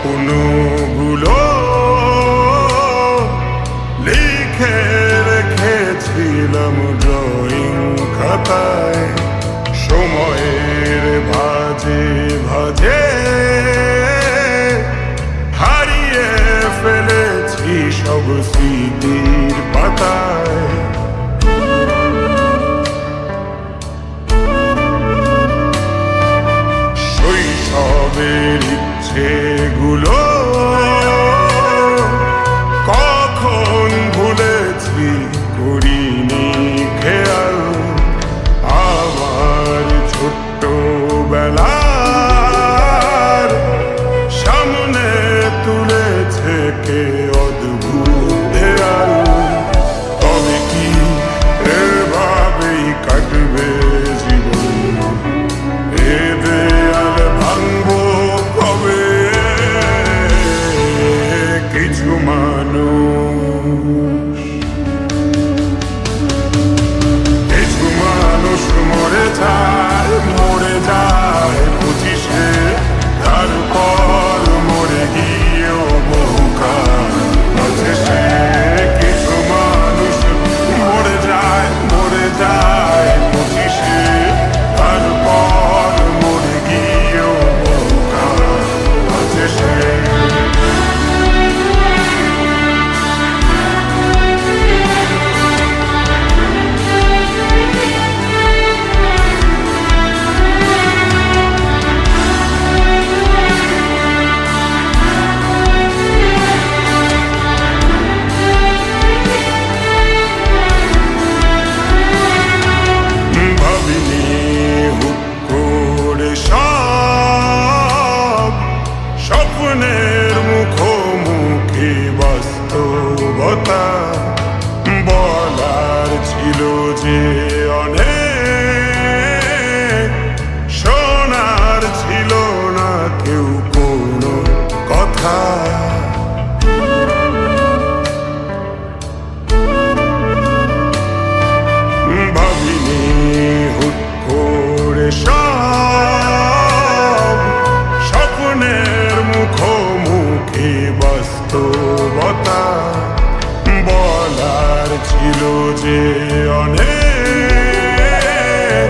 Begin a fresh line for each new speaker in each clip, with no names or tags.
স্বপ্নগুলো লিখে রেখেছিলাম ড্রয়িং খাতায়। সময়ের ভাজে ভাজে হারিয়ে ফেলেছি সব স্মৃতির পাতায়। শৈশবের ইচ্ছেগুলো কখন ভুলেছি করিনি খেয়াল। আমার ছোট্টবেলার সামনে তুলেছে কে অদ্ভুত দেয়াল। তবে কি এভাবেই কাটবে জীবন? এ দেয়াল ভাঙবো কবে? কিছু মানুষ মরে যায়, মরে যায় 25-এ, তারপর মরে গিয়েও বহুকাল বাঁচে সে। কিছু মানুষ মরে যায়, মরে যায় 25-এ, তারপর মরে গিয়েও বহুকাল বাঁচে সে। স্বপ্নের মুখোমুখি বাস্তবতা বলার ছিল যে অনেক, শোনার ছিল না কেউ কোনো কথা। ভাবিনি হুট করে সব স্বপ্নের মুখোমুখি বাস্তবতা বলার ছিল যে অনেক,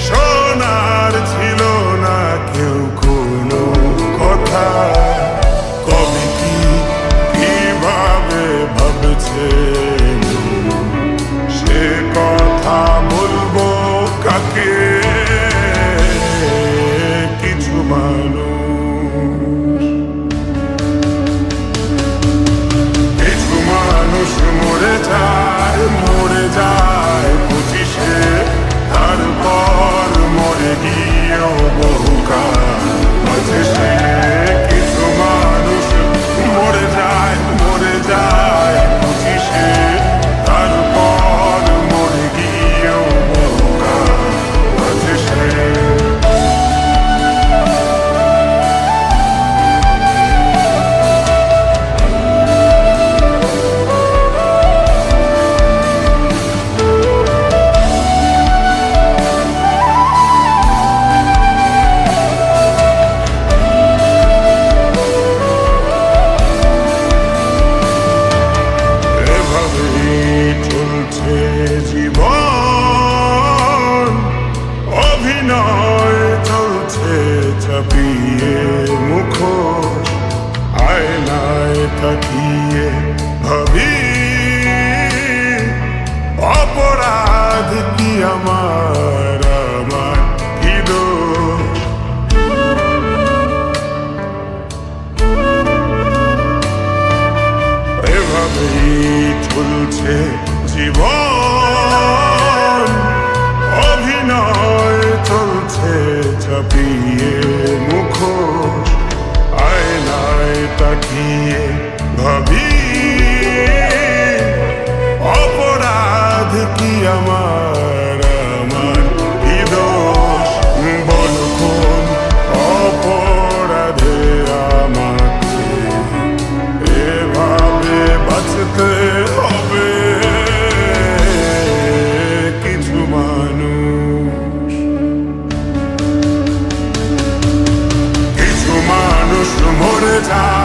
শোনার ছিল না কেউ কোনো কথা। কবে কি কিভাবে ভাবছে সে কথা বলবো কাকে? কিছু মানুষ মরে যায়, মরে যায় 25-এ, তারপর মরে গিয়েও বহুকাল বাঁচে সে। কিছু মানুষ মরে যায়, মরে যায় 25-এ, তারপর মরে গিয়েও বহুকাল বাঁচে সে। চলছে জীবন, অভিনয় চলছে চাপিয়ে মুখোশ। আয়নায় তাকিয়ে ভাবি অপরাধ কি আমার, আমার কি দোষ? এভাবেই চলছে জীবন, অভিনয় চলছে চাপিয়ে মুখোশ। আয়নায় তাকিয়ে ভাবি যায়